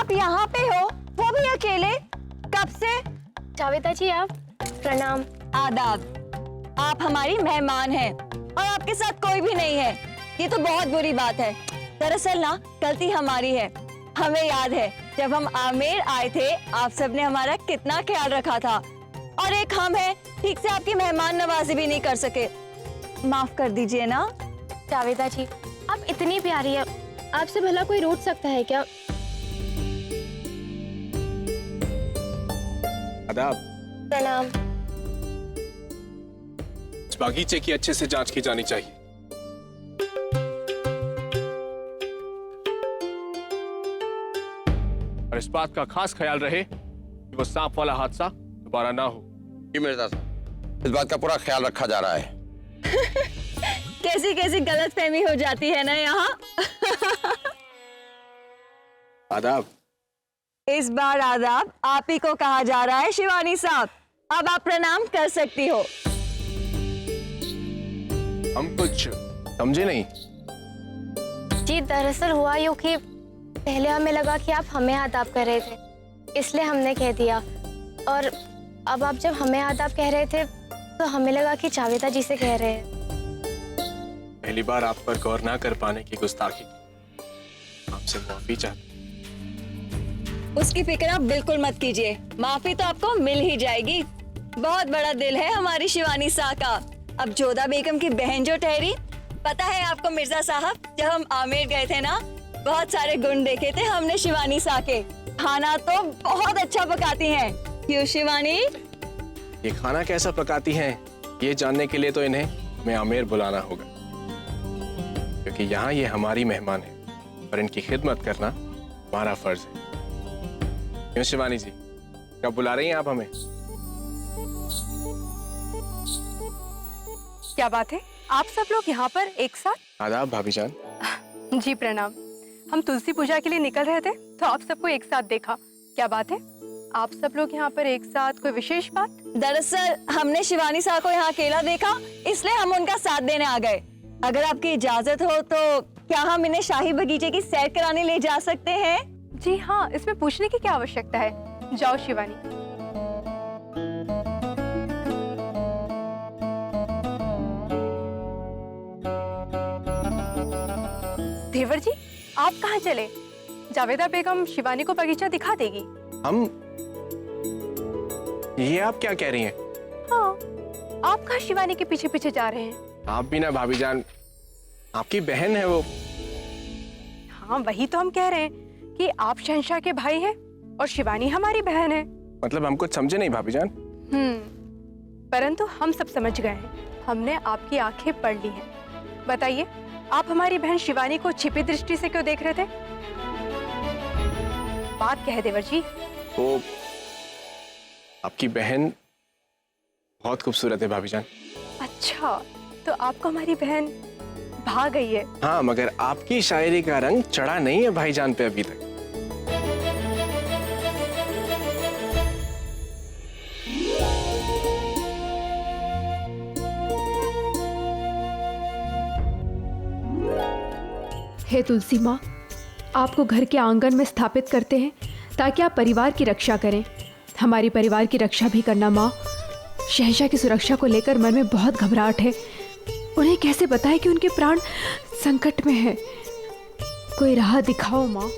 आप यहाँ पे हो, वो भी अकेले? कब से? जावेदा जी आप, प्रणाम। आदाब। आप हमारी मेहमान हैं और आपके साथ कोई भी नहीं है, ये तो बहुत बुरी बात है। दरअसल ना गलती हमारी है। हमें याद है जब हम आमेर आए थे, आप सबने हमारा कितना ख्याल रखा था, और एक हम हैं ठीक से आपकी मेहमान नवाजी भी नहीं कर सके। माफ कर दीजिए ना। जावेदा जी आप इतनी प्यारी है, आपसे भला कोई रूठ सकता है क्या? आदाब। प्रणाम। इस बागीचे की अच्छे से जांच की जानी चाहिए। और इस बात का खास ख्याल रहे कि वो सांप वाला हादसा दोबारा ना हो। जी मिर्जा साहब, इस बात का पूरा ख्याल रखा जा रहा है। कैसी कैसी गलतफहमी हो जाती है ना यहाँ। आदाब। इस बार आदाब आप ही को कहा जा रहा है शिवानी साहब। अब आप प्रणाम कर सकती हो। हम कुछ समझे नहीं। जी दरअसल हुआ यूं कि पहले हमें लगा कि आप हमें आदाब कर रहे थे, इसलिए हमने कह दिया, और अब आप जब हमें आदाब कह रहे थे तो हमें लगा कि जावेदा जी से कह रहे हैं। पहली बार आप पर गौर ना कर पाने की गुस्ताखी की, आपसे माफी चाहते। उसकी फिक्र आप बिल्कुल मत कीजिए, माफी तो आपको मिल ही जाएगी। बहुत बड़ा दिल है हमारी शिवानी सा का। अब जोधा बेगम की बहन जो ठहरी, पता है आपको मिर्जा साहब, जब हम आमेर गए थे ना, बहुत सारे गुण देखे थे हमने शिवानी सा के। खाना तो बहुत अच्छा पकाती हैं, क्यों शिवानी? ये खाना कैसा पकाती हैं, ये जानने के लिए तो इन्हें हमें आमेर बुलाना होगा, क्योंकि यहाँ ये हमारी मेहमान है और इनकी खिदमत करना हमारा फर्ज है। क्यों शिवानी जी, कब बुला रही हैं आप हमें? क्या बात है, आप सब लोग यहाँ पर एक साथ? आदाब भाभी जान। जी प्रणाम। हम तुलसी पूजा के लिए निकल रहे थे तो आप सबको एक साथ देखा। क्या बात है, आप सब लोग यहाँ पर एक साथ, कोई विशेष बात? दरअसल हमने शिवानी सा को यहाँ अकेला देखा, इसलिए हम उनका साथ देने आ गए। अगर आपकी इजाजत हो तो क्या हम इन्हें शाही बगीचे की सैर कराने ले जा सकते हैं? जी हाँ, इसमें पूछने की क्या आवश्यकता है। जाओ शिवानी। देवर जी आप कहाँ चले? जावेदा बेगम शिवानी को बगीचा दिखा देगी। हम? ये आप क्या कह रही हैं? हाँ, आप कहाँ शिवानी के पीछे पीछे जा रहे हैं? आप भी ना भाभी जान, आपकी बहन है वो। हाँ वही तो हम कह रहे हैं कि आप शहंशाह के भाई हैं और शिवानी हमारी बहन है। मतलब हम कुछ समझे नहीं भाभी जान। परंतु हम सब समझ गए हैं, हमने आपकी आंखें पढ़ ली हैं। बताइए, आप हमारी बहन शिवानी को छिपी दृष्टि से क्यों देख रहे थे? बात क्या है देवर जी? वो आपकी बहन बहुत खूबसूरत है भाभी जान। अच्छा, तो आपको हमारी बहन भा गई है? हाँ, मगर आपकी शायरी का रंग चढ़ा नहीं है भाईजान पे अभी तक। हे तुलसी माँ, आपको घर के आंगन में स्थापित करते हैं ताकि आप परिवार की रक्षा करें। हमारी परिवार की रक्षा भी करना माँ। शहंशाह की सुरक्षा को लेकर मन में बहुत घबराहट है। उन्हें कैसे बताएं कि उनके प्राण संकट में है। कोई राह दिखाओ माँ।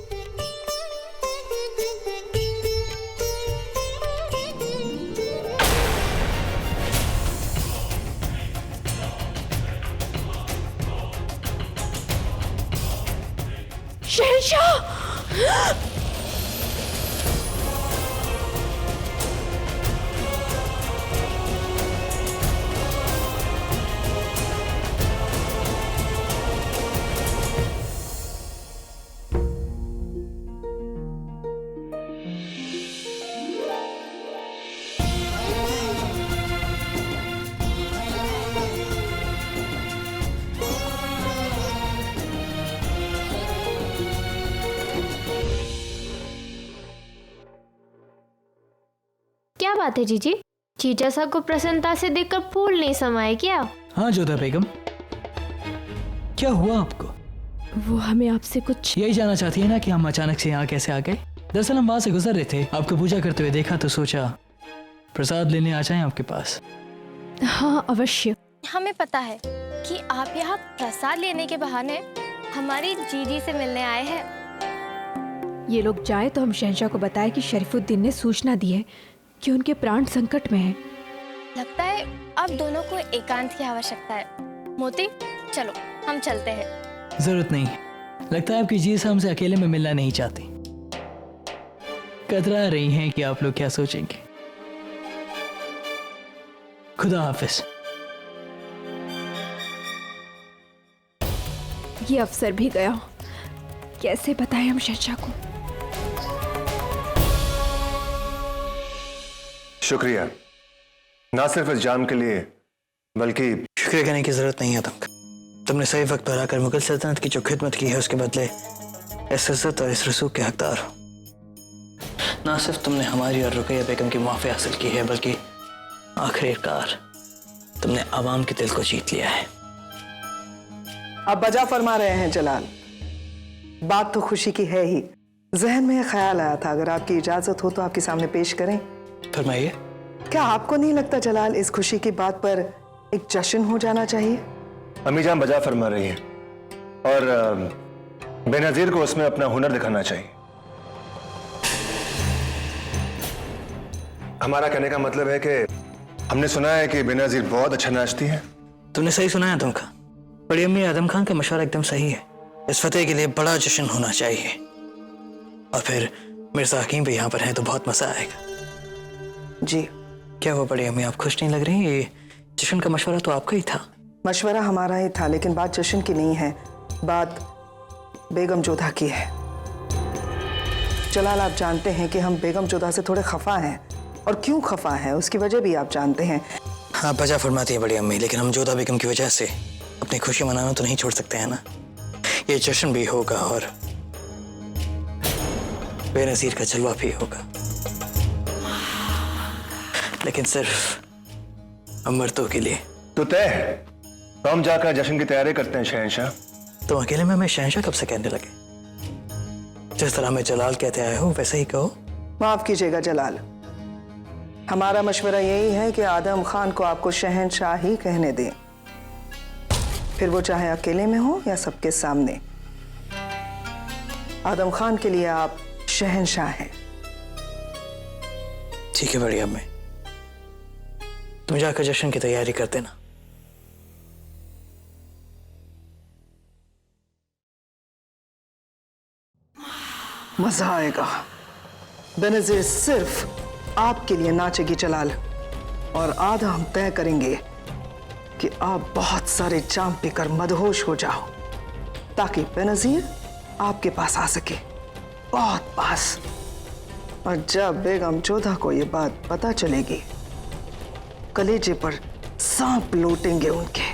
शहंशाह! क्या बात है जीजी, जीजा साहब को प्रसन्नता से देखकर फूल नहीं समाये क्या? हाँ जोधा बेगम, क्या हुआ आपको? वो हमें आपसे कुछ यही जानना चाहती है ना कि हम अचानक से यहाँ कैसे आ गए? दरअसल हम वहां से गुजर रहे थे, आपको पूजा करते हुए देखा तो सोचा प्रसाद लेने आ जाएं आपके पास। हाँ अवश्य। हमें पता है कि आप यहाँ प्रसाद लेने के बहाने हमारी जीजी से मिलने आए हैं। ये लोग जाए तो हम शहंशाह को बताएं कि शरीफुद्दीन ने सूचना दी है कि उनके प्राण संकट में हैं। लगता है अब दोनों को एकांत की आवश्यकता है। मोती चलो हम चलते हैं। जरूरत नहीं, लगता है आपकी जीजी हमसे अकेले में मिलना नहीं चाहती, कतरा रही हैं कि आप लोग क्या सोचेंगे। खुदा हाफिज। ये अफसर भी गया, कैसे बताएं हम शहंशाह को। शुक्रिया, ना सिर्फ इस जाम के लिए बल्कि शुक्रिया कहने की जरूरत नहीं है तुमने सही वक्त पर आकर मुगल सल्तनत की जो खिदमत की है उसके बदले इस इज्जत और इस रसूख के हकदार हो। ना सिर्फ तुमने हमारी और रुकैया बेगम की मुआफ़ी हासिल की है बल्कि आखिरकार तुमने आवाम के दिल को जीत लिया है। आप बजा फरमा रहे हैं जलाल, बात तो खुशी की है ही। जहन में ख्याल आया था, अगर आपकी इजाजत हो तो आपके सामने पेश करें। फरमाइए। क्या आपको नहीं लगता जलाल इस खुशी की बात पर एक जश्न हो जाना चाहिए? अम्मी जान बजा फरमा रही है और बेनजीर को उसमें अपना हुनर दिखाना चाहिए। हमारा कहने का मतलब है कि हमने सुना है कि बेनजीर बहुत अच्छा नाचती है। तुमने सही सुना है आदम खान, बड़ी अम्मी आदम खान का मशवरा एकदम सही है। इस फतेह के लिए बड़ा जश्न होना चाहिए और फिर मिर्जा हकीम भी यहाँ पर हैं तो बहुत मजा आएगा। जी। क्या हुआ बड़ी अम्मी, आप खुश नहीं लग रही? ये जश्न का मशवरा तो आपका ही था। मशवरा हमारा ही था, लेकिन बात जश्न की नहीं है, बात बेगम जोधा की है। जलाल, आप जानते हैं कि हम बेगम जोधा से थोड़े खफा हैं, और क्यों खफा हैं उसकी वजह भी आप जानते हैं। हाँ बजा फरमाती है बड़ी अम्मी, लेकिन हम जोधा बेगम की वजह से अपनी खुशी मनाना तो नहीं छोड़ सकते हैं ना। ये जश्न भी होगा और बेनज़ीर का जलवा भी होगा, लेकिन सिर्फ अमरतों के लिए। तो तय है, तो हम जाकर जश्न की तैयारी करते हैं शहंशाह। तो अकेले में मैं शहंशाह कब से कहने लगे? जिस तरह मैं जलाल कहते आए हो वैसे ही कहो। माफ कीजिएगा जलाल, हमारा मशवरा यही है कि आदम खान को आपको शहंशाह ही कहने दें, फिर वो चाहे अकेले में हो या सबके सामने। आदम खान के लिए आप शहंशाह हैं। ठीक है बड़ी अम्मी, तुम जाकर जश्न की तैयारी कर देना। मजा आएगा। बेनज़ीर सिर्फ आपके लिए नाचेगी जलाल, और आधा हम तय करेंगे कि आप बहुत सारे जाम पीकर मदहोश हो जाओ, ताकि बेनज़ीर आपके पास आ सके, बहुत पास। और जब बेगम जोधा को ये बात पता चलेगी, कलेजे पर सांप लौटेंगे उनके।